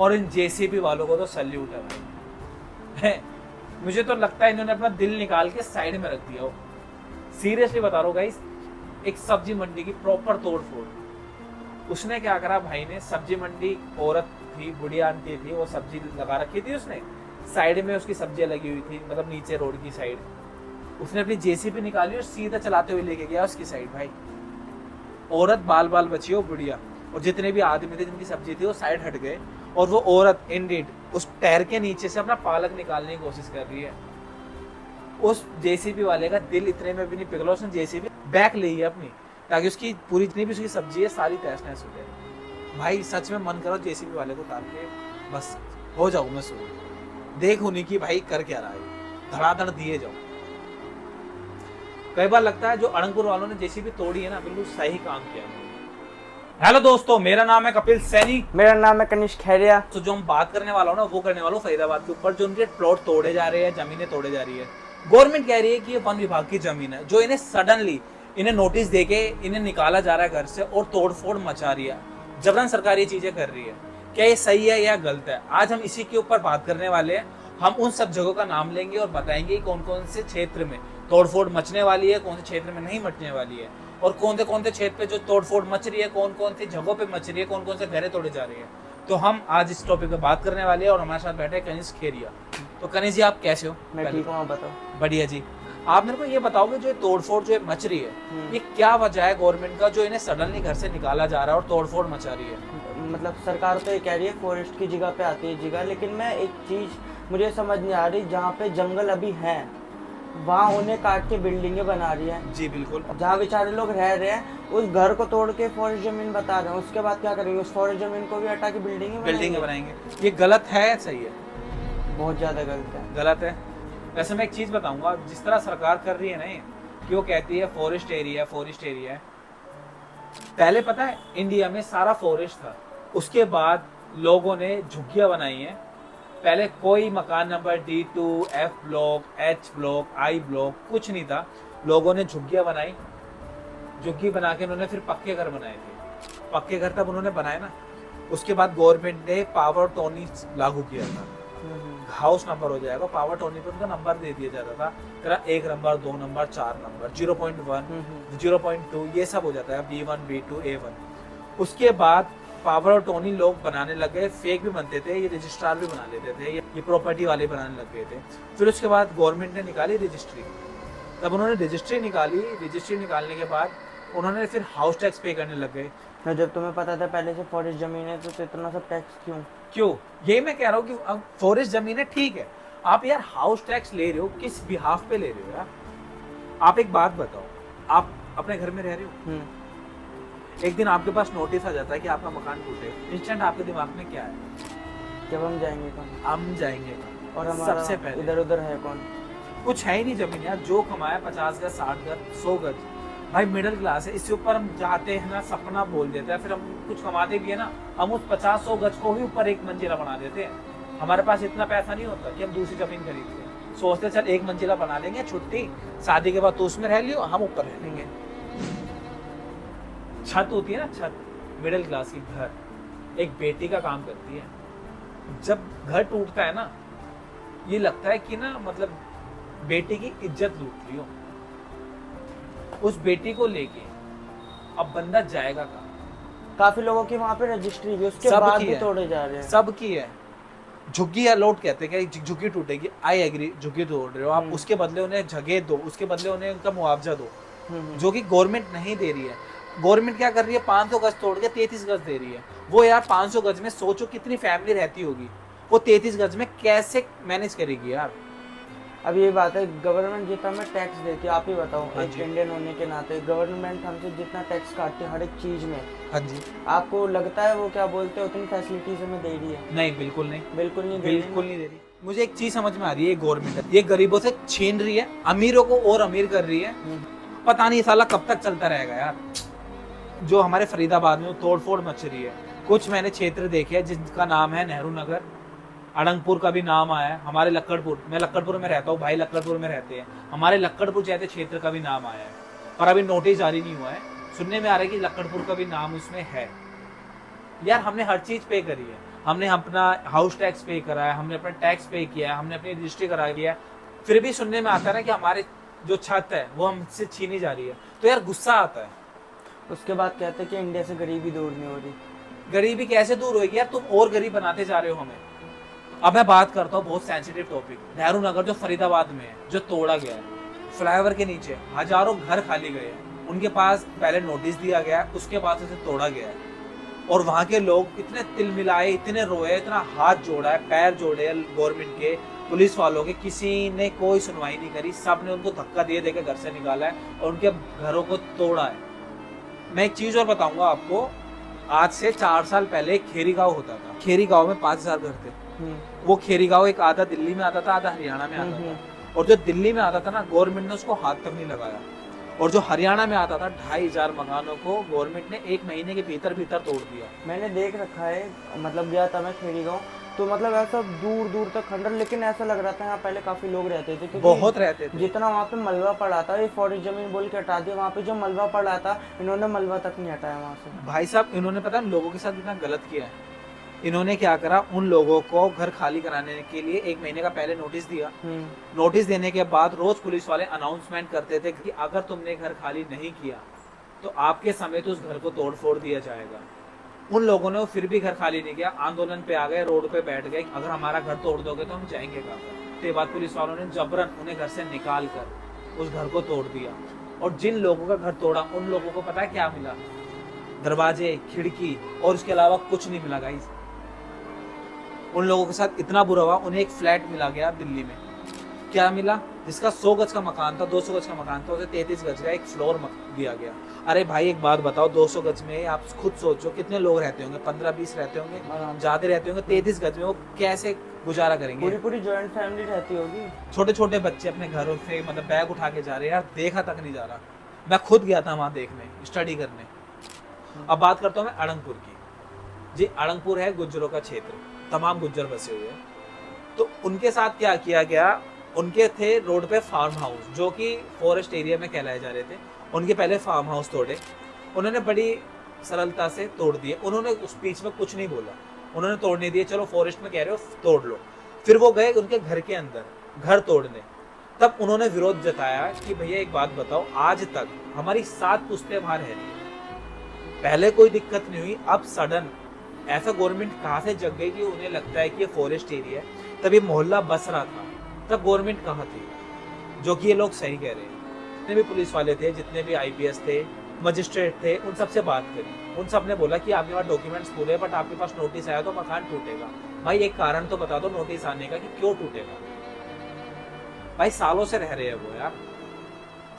और इन जेसीबी वालों को तो सैल्यूट है भाई। है, मुझे तो लगता है इन्होंने अपना दिल निकाल के साइड में रख दिया हो। सीरियसली बता रहा हूँ गाइस, एक सब्जी मंडी की प्रॉपर तोड़ फोड़। उसने क्या करा भाई ने, सब्जी मंडी औरत थी, बुढ़िया आंटी थी, वो सब्जी लगा रखी थी उसने, साइड में उसकी सब्जियां लगी हुई थी, मतलब नीचे रोड की साइड। उसने अपनी जेसीबी निकाली और सीधा चलाते हुए लेके गया उसकी साइड भाई। औरत बाल बाल बची हो, बुढ़िया, और जितने भी आदमी थे जिनकी सब्जी थी वो साइड हट गए, और वो औरत इंडीड उस टायर के नीचे से अपना पालक निकालने की कोशिश कर रही है। उस जेसीबी वाले का दिल इतने में भी नहीं पिघला, उसने जेसीबी बैक ली है अपनी, ताकि उसकी पूरी जितनी भी उसकी सब्जी है सारी तहस नहस हो जाए। भाई सच में मन करो जेसीबी वाले को उतार के बस हो जाऊं मैं शुरू, देख उन्हीं की भाई कर क्या रहा है, धड़ाधड़ दिए जाओ। कई बार लगता है जो अड़ंगपुर वालों ने जेसीबी तोड़ी है ना, बिल्कुल सही काम किया। हेलो दोस्तों, मेरा नाम है कपिल सैनी। मेरा नाम है कनिष्क खैरिया। तो जो हम बात करने वाला हूँ ना, वो करने वाला हूँ फरीदाबाद के ऊपर, जो उनके प्लॉट तोड़े जा रहे हैं, जमीनें तोड़े जा रही है। गवर्नमेंट कह रही है कि ये वन विभाग की जमीन है, जो इन्हें सडनली इन्हें नोटिस देके इन्हें निकाला जा रहा है घर से और तोड़फोड़ मचा रही है। जबरन सरकार ये चीजें कर रही है, क्या ये सही है या गलत है? आज हम इसी के ऊपर बात करने वाले हैं। हम उन सब जगहों का नाम लेंगे और बताएंगे कौन कौन से क्षेत्र में तोड़फोड़ मचने वाली है, कौन से क्षेत्र में नहीं मचने वाली है, और कौन से क्षेत्र पे जो तोड़फोड़ मच रही है, कौन कौन सी जगहों पे मच रही है, कौन कौन से घरे तोड़े जा रही है। तो हम आज इस टॉपिक पे बात करने वाले हैं और हमारे साथ बैठे कनिष्क खैरिया। तो कनिष्क जी, आप कैसे हो? मैं ठीक हूँ, आप बताओ। बढ़िया जी। आप मेरे को ये बताओगे, जो तोड़फोड़ जो मच रही है, ये क्या वजह है गवर्नमेंट का, जो इन्हें सडनली घर से निकाला जा रहा है और तोड़फोड़ मचा रही है? मतलब सरकार तो ये कह रही है फॉरेस्ट की जगह पे आती है जगह, लेकिन मैं एक चीज मुझे समझ नहीं आ रही, जहाँ पे जंगल अभी हैं वहाँ उन्हें काट के बिल्डिंगें बना रही है। जी बिल्कुल। जहाँ बेचारे लोग रह रहे हैं उस घर को तोड़ के फॉरेस्ट जमीन बता रहे हैं, उसके बाद क्या करेंगे? उस फॉरेस्ट जमीन को भी हटा के बिल्डिंगें बनाएंगे। ये गलत है या सही है? बहुत ज्यादा गलत है। गलत है। वैसे मैं एक चीज बताऊंगा, जिस तरह सरकार कर रही है ना, कि वो कहती है फॉरेस्ट एरिया है। पहले पता है इंडिया में सारा फॉरेस्ट था, उसके बाद लोगों ने झुग्गियां बनाई हैं। पहले कोई मकान number D2, F block, H block, I block कुछ नहीं था। लोगों ने झुग्गियां बनाई, झुग्गी बना के उन्होंने फिर पक्के घर बनाए थे। पक्के घर तब उन्होंने बनाए ना, उसके बाद गवर्नमेंट ने पावर टोनी लागू किया था। हाउस नंबर हो जाएगा, पावर टोनी पे उनका नंबर दे दिया जाता था, तेरा 1 नंबर, 2 नंबर, 4 नंबर, 0.1, 0.2 ये सब हो जाता है, B1, B2, A1। उसके बाद पावर टोनी लोग बनाने लगे, फेक भी बनते थे, ये रजिस्ट्रार भी बना लेते थे, ये प्रॉपर्टी वाले बनाने लग गए थे। फिर उसके बाद गवर्नमेंट ने निकाली रजिस्ट्री, तब उन्होंने रजिस्ट्री निकाली। रजिस्ट्री निकालने के बाद उन्होंने फिर हाउस टैक्स पे करने लग गए। तो जब तुम्हें पता था पहले से फॉरेस्ट जमीन है तो इतना सब टैक्स क्यों? यही मैं कह रहा हूँ कि अब फॉरेस्ट जमीन है, ठीक है, आप यार हाउस टैक्स ले रहे हो, किस बिहाफ पे ले रहे हो यार? आप एक बात बताओ, आप अपने घर में रह रहे हो, एक दिन आपके पास नोटिस आ जाता है कि आपका मकान टूटे, इंस्टेंट आपके दिमाग में क्या है? जब हम जाएंगे कहाँ? हम जाएंगे और हमारा सबसे पहले इधर उधर है कौन? कुछ है ही नहीं जमीन यार। जो कमाया 50 गज, 60 गज, 100 गज, भाई मिडिल क्लास है, इसके ऊपर हम जाते हैं ना, सपना बोल देते हैं, फिर हम कुछ कमाते भी है ना, हम उस 50-100 गज को ही ऊपर एक मंजिला बना देते हैं। हमारे पास इतना पैसा नहीं होता कि हम दूसरी जमीन खरीदते हैं। सोचते चल एक मंजिला बना लेंगे, छुट्टी शादी के बाद तो उसमें रह लियो, हम ऊपर रह लेंगे। छत होती है ना, छत मिडिल क्लास की, घर एक बेटी का काम करती है। जब घर टूटता है ना, ये लगता है कि ना, मतलब बेटी की इज्जत लूट लियो। उस बेटी को लेके अब बंदा जाएगा कहाँ? काफी लोगों की वहाँ पे रजिस्ट्री भी, उसके बाद भी तोड़े जा रहे हैं। सबकी है। झुग्गी अलॉट कहते हैं कि झुग्गी टूटेगी, आई एग्री, झुग्गी तोड़ रहे हो आप, उसके बदले उन्हें जगह दो, उसके बदले उन्हें उनका मुआवजा दो, जो कि गवर्नमेंट नहीं दे रही है। गवर्नमेंट क्या कर रही है? 500 गज तोड़ के 33 गज दे रही है। वो यार 500 गज में सोचो कितनी फैमिली रहती होगी, वो 33 गज में कैसे मैनेज करेगी यार? अब ये बात है, गवर्नमेंट जितना में टैक्स देती है, आप ही बताओ, हाँ एक इंडियन होने के नाते गवर्नमेंट हमसे जितना टैक्स काटती है हर एक चीज में, हाँ जी, आपको लगता है वो क्या बोलते हैं उतनी फैसिलिटीज हमें दे रही है? नहीं, बिल्कुल नहीं, बिल्कुल नहीं दे रही। मुझे एक चीज समझ में आ रही है, गवर्नमेंट ये गरीबों से छीन रही है, अमीरों को और अमीर कर रही है। पता नहीं साला कब तक चलता रहेगा यार। जो हमारे फरीदाबाद में तोड़फोड़ मच रही है, कुछ मैंने क्षेत्र देखे हैं जिनका नाम है नेहरू नगर, अड़ंगपुर का भी नाम आया है, हमारे लक्कड़पुर, मैं लक्कड़पुर में रहता हूँ, भाई लक्कड़पुर में रहते हैं, हमारे लक्कड़पुर जैसे क्षेत्र का भी नाम आया है, पर अभी नोटिस जारी नहीं हुआ है। सुनने में आ रहा है कि लक्कड़पुर का भी नाम उसमें है। यार हमने हर चीज पे करी है, हमने अपना हाउस टैक्स पे करा है, हमने अपना टैक्स पे किया है, हमने अपनी रजिस्ट्री करा दिया है, फिर भी सुनने में आता है ना कि हमारे जो छत है वो हमसे छीनी जा रही है, तो यार गुस्सा आता है। उसके बाद कहते हैं कि इंडिया से गरीबी दूर नहीं हो रही। गरीबी कैसे दूर होगी यार, तुम और गरीब बनाते जा रहे हो हमें। अब मैं बात करता हूँ बहुत सेंसिटिव टॉपिक, नेहरू नगर जो फरीदाबाद में है, जो तोड़ा गया है, फ्लाईओवर के नीचे हजारों घर खाली गए हैं, उनके पास पहले नोटिस दिया गया, उसके बाद उसे तोड़ा गया है, और वहां के लोग इतने तिल मिलाए, इतने रोए, इतना हाथ जोड़ा है, पैर जोड़े गवर्नमेंट के, पुलिस वालों के, किसी ने कोई सुनवाई नहीं करी, सब ने उनको धक्का दिए देकर घर से निकाला है और उनके घरों को तोड़ा है। मैं एक चीज और बताऊंगा आपको, आज से 4 साल पहले खेरी गांव होता था, खेरी गांव में 5000 घर थे। वो खेरी गांव एक आधा दिल्ली में आता था, आधा हरियाणा में आता था, और जो दिल्ली में आता था ना, गवर्नमेंट ने उसको हाथ तक नहीं लगाया, और जो हरियाणा में आता था 2500 मकानों को गवर्नमेंट ने 1 महीने के भीतर तोड़ दिया। मैंने देख रखा है, मतलब गया था मैं खेड़ी गाँव, तो मतलब ऐसा दूर दूर तक खंडर, लेकिन ऐसा लग रहा था यहाँ पहले काफी लोग रहते थे, क्योंकि बहुत रहते थे। जितना वहाँ पे मलबा पड़ा था, ये फॉरेस्ट जमीन बोल के हटा दिया, वहाँ पे जो मलबा पड़ा था इन्होंने मलबा तक नहीं हटाया वहाँ से। भाई साहब, इन्होंने पता है लोगों के साथ इतना गलत किया है। इन्होंने क्या करा, उन लोगों को घर खाली कराने के लिए 1 महीने का पहले नोटिस दिया। नोटिस देने के बाद रोज पुलिस वाले अनाउंसमेंट करते थे कि अगर तुमने घर खाली नहीं किया तो आपके समेत उस घर को तोड़ फोड़ दिया जाएगा। उन लोगों ने वो फिर भी घर खाली नहीं किया, आंदोलन पे आ गए, रोड पे बैठ गए, अगर हमारा घर तोड़ दोगे तो हम जाएंगे कहाँ पर। तो बाद पुलिस वालों ने जबरन उन्हें घर से निकाल कर उस घर को तोड़ दिया, और जिन लोगों का घर तोड़ा उन लोगों को पता है क्या मिला, दरवाजे, खिड़की, और उसके अलावा कुछ नहीं मिला गाइस। उन लोगों के साथ इतना बुरा हुआ, उन्हें एक फ्लैट मिला गया दिल्ली में। क्या मिला? जिसका 100 गज का मकान था, 200 गज का मकान था, उसे 33 गज का एक फ्लोर दिया गया। अरे भाई एक बात बताओ, 200 गज में आप खुद सोचो कितने लोग रहते होंगे, 15-20 रहते होंगे, ज्यादा रहते होंगे। 33 गज में वो कैसे गुजारा करेंगे? पूरी जॉइंट फैमिली रहती होगी। छोटे छोटे बच्चे अपने घरों से मतलब बैग उठा के जा रहे हैं यार, देखा तक नहीं जा रहा। मैं खुद गया था वहां देखने, स्टडी करने। अब बात करता हूँ मैं अड़ंगपुर की। जी, अड़ंगपुर है गुज्जरों का क्षेत्र, तमाम गुज्जर बसे हुए हैं। तो उनके साथ क्या किया गया, उनके थे रोड पे फार्म हाउस जो कि फॉरेस्ट एरिया में कहलाए जा रहे थे। उनके पहले फार्म हाउस तोड़े, उन्होंने बड़ी सरलता से तोड़ दिए। उन्होंने उस बीच में कुछ नहीं बोला, उन्होंने तोड़ने दिए, चलो फॉरेस्ट में कह रहे हो तोड़ लो। फिर वो गए उनके घर के अंदर घर तोड़ने, तब उन्होंने विरोध जताया कि भैया एक बात बताओ, आज तक हमारी 7 पुश्तें वहां रह रही है, पहले कोई दिक्कत नहीं हुई, अब सडन ऐसा गवर्नमेंट कहाँ से जग गई कि उन्हें लगता है कि ये फॉरेस्ट एरिया है। तब ये मोहल्ला बस रहा था, तब गवर्नमेंट कहाँ थी? जो कि ये लोग सही कह रहे हैं। जितने भी पुलिस वाले थे, जितने भी IPS थे, मजिस्ट्रेट थे, उन सब से बात करी। उन सब ने बोला कि आपके पास डॉक्यूमेंट्स पूरे हैं, बट आपके पास नोटिस आया तो मकान टूटेगा। भाई एक कारण तो बता दो नोटिस आने का कि क्यों टूटेगा। भाई सालों से रह रहे हैं वो यार,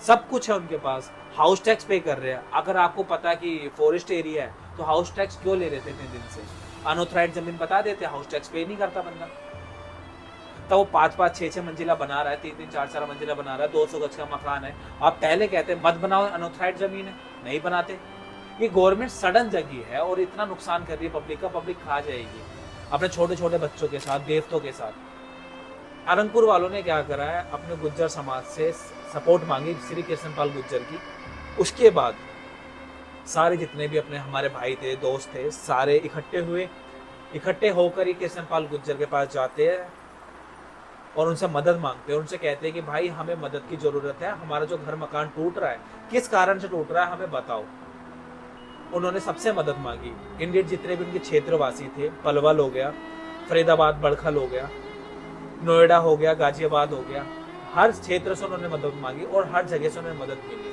सब कुछ है उनके पास, हाउस टैक्स पे कर रहे हैं। अगर आपको पता कि फॉरेस्ट एरिया है तो हाउस टैक्स क्यों ले रहे थे इतने दिन से? अनऑथराइज्ड जमीन बता देते, हाउस टैक्स पे नहीं करता बंदा। तब वो 5-5, 6-6 मंजिला बना रहा है, 3-3, 4-4 मंजिला बना रहा है, 200 गज का मकान है। आप पहले कहते मत बनाओ, अनऑथराइज्ड जमीन है, नहीं बनाते। ये गवर्नमेंट सडन जगी है और इतना नुकसान कर रही है पब्लिक का, पब्लिक खा जाएगी अपने छोटे छोटे बच्चों के साथ, देवतों के साथ। अरंगपुर वालों ने क्या करा है, अपने गुज्जर समाज से सपोर्ट मांगी, श्री कृष्णपाल गुज्जर की। उसके बाद सारे जितने भी अपने हमारे भाई थे, दोस्त थे, सारे इकट्ठे होकर ही कृष्णपाल गुज्जर के पास जाते हैं और उनसे मदद मांगते हैं। उनसे कहते हैं कि भाई हमें मदद की जरूरत है, हमारा जो घर मकान टूट रहा है, किस कारण से टूट रहा है हमें बताओ। उन्होंने सबसे मदद मांगी। इंडियन जितने भी उनके क्षेत्रवासी थे, पलवल हो गया, फरीदाबाद बड़खल हो गया, नोएडा हो गया, गाजियाबाद हो गया, हर क्षेत्र से उन्होंने मदद मांगी और हर जगह से उन्हें मदद मिली।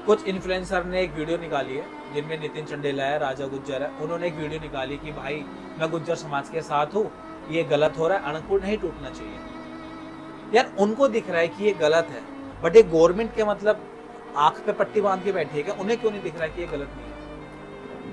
कुछ इन्फ्लुएंसर ने एक वीडियो निकाली है जिनमें नितिन चंडेला है, राजा गुज्जर है, उन्होंने एक वीडियो निकाली कि भाई मैं गुज्जर समाज के साथ हूँ, ये गलत हो रहा है, अड़ंगपुर नहीं टूटना चाहिए। यार उनको दिख रहा है कि ये गलत है, बट एक गवर्नमेंट के मतलब आंख पे पट्टी बांध के बैठी है क्या? उन्हें क्यों नहीं दिख रहा है कि ये गलत नहीं है?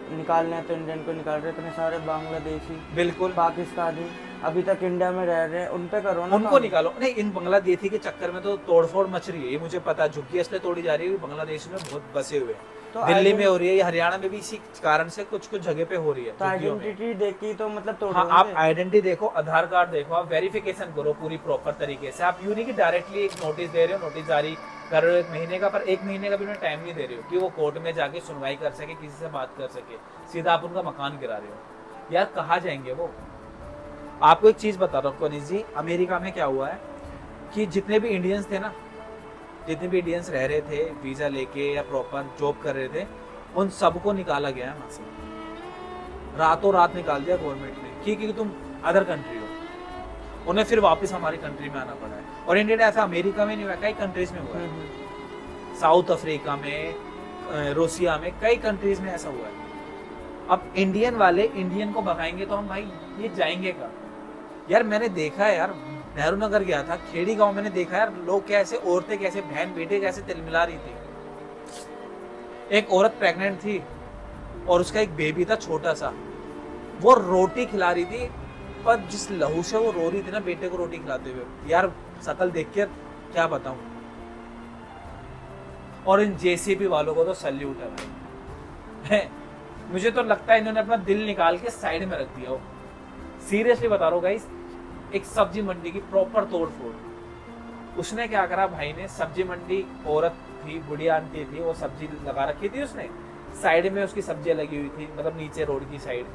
निकालना है तो इंडियन को निकाल रहे, इतने सारे बांग्लादेशी, बिल्कुल पाकिस्तानी अभी तक इंडिया में रह रहे हैं, उन पे करो ना, उनको निकालो। नहीं, इन बांग्लादेशी के चक्कर में तो तोड़फोड़ मच रही है, ये मुझे पता है। झुग्गी इसलिए तोड़ी जा रही है, बांग्लादेश में बहुत बसे हुए हैं। तो दिल्ली में हो रही है, या हरियाणा में भी इसी कारण से कुछ कुछ जगह पे हो रही है। तो आइडेंटिटी देखी तो मतलब हाँ, आप आइडेंटिटी देखो, आधार कार्ड देखो, आप वेरिफिकेशन करो पूरी प्रॉपर तरीके से। आप यूं नहीं कि डायरेक्टली एक नोटिस दे रहे हो, नोटिस जारी कर रहे हो 1 महीने का, पर 1 महीने का भी उन्हें टाइम नहीं दे रहे हो कि वो कोर्ट में जाके सुनवाई कर सके, किसी से बात कर सके, सीधा आप उनका मकान गिरा रहे हो। यार कहाँ जाएंगे वो? आपको एक चीज बता रहा हूँ कनिश जी, अमेरिका में क्या हुआ है कि जितने भी इंडियंस थे ना, जितने भी इंडियंस रह रहे थे वीजा लेके या प्रॉपर जॉब कर रहे थे, उन सबको निकाला गया है वहां से, रातों रात निकाल दिया गवर्नमेंट ने, क्योंकि तुम अदर कंट्री हो। उन्हें फिर वापस हमारी कंट्री में आना पड़ा है। और इंडिया ऐसा अमेरिका में नहीं हुआ, कई कंट्रीज में हुआ है, साउथ अफ्रीका में, रूसिया में, कई कंट्रीज में ऐसा हुआ है। अब इंडियन वाले इंडियन को भगाएंगे तो हम भाई ये जाएंगे कहाँ? यार मैंने देखा है यार, नेहरू नगर गया था, खेड़ी गांव, मैंने देखा यार लोग कैसे, औरतें कैसे, बहन बेटे कैसे तिलमिला रही थी। एक औरत प्रेग्नेंट थी और उसका एक बेबी था छोटा सा, वो रोटी खिला रही थी, पर जिस लहू से वो रो रही थी ना बेटे को रोटी खिलाते हुए, यार शकल देख के क्या बताऊं। और इन जेसीबी वालों को तो सल्यूट है भाई। मुझे तो लगता है इन्होंने अपना दिल निकाल के साइड में रख दिया हो। सीरियसली बता रहा हूँ गाइस, एक सब्जी मंडी की प्रॉपर तोड़ फोड़। उसने क्या करा भाई ने, सब्जी मंडी, औरत थी, बुढ़िया आंटी थी, वो सब्जी लगा रखी थी उसने, साइड में उसकी सब्जियां लगी हुई थी, मतलब नीचे रोड की साइड।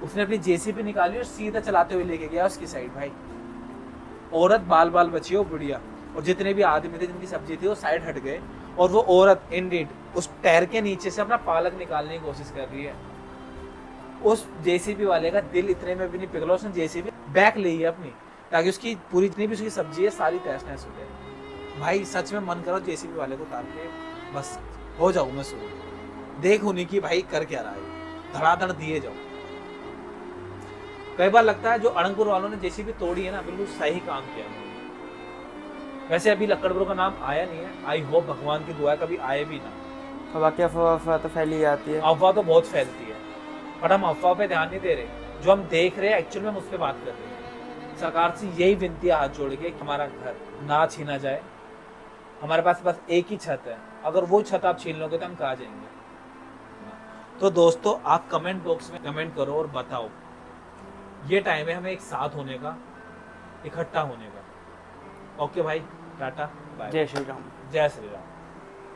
उसने अपनी जेसीबी निकाली और सीधा चलाते हुए लेके गया उसकी साइड भाई। औरत बाल बाल बची हो, बुढ़िया, और जितने भी आदमी थे जिनकी सब्जी थी वो साइड हट गए, और वो औरत इंडीड उस टायर के नीचे से अपना पालक निकालने की कोशिश कर रही है। उस जेसीबी वाले का दिल इतने में भी नहीं पिघला, उसने जेसीबी बैक ली है अपनी, ताकि उसकी पूरी जितनी भी उसकी सब्जी है सारी तहस नहस हो जाए। भाई सच में मन करो जेसीबी वाले को उतार के बस हो जाऊं मैं शुरू, देख उन्हीं की भाई कर क्या रहा है, धड़ाधड़ दिए जाओ। कई बार लगता है जो अड़ंगपुर वालों ने जेसीबी तोड़ी है ना, बिल्कुल सही काम किया। वैसे अभी लक्कड़पुर का नाम आया नहीं है, आई होप भगवान की दुआ है कभी आए भी ना। बाकी अफवाह तो फैली जाती है, अफवाह तो बहुत फैलती है, पर हम अफवाह पे ध्यान नहीं दे रहे। जो हम देख रहे हैं एक्चुअल में हम उस पर बात कर रहे हैं। सरकार से यही विनती है हाथ जोड़ के, हमारा घर ना छीना जाए। हमारे पास बस एक ही छत है, अगर वो छत आप छीन लोगे तो हम कहाँ जाएंगे? तो दोस्तों आप कमेंट बॉक्स में कमेंट करो और बताओ, ये टाइम है हमें एक साथ होने का, इकट्ठा होने का। ओके भाई, टाटा बाय, जय श्री राम। जय श्री राम।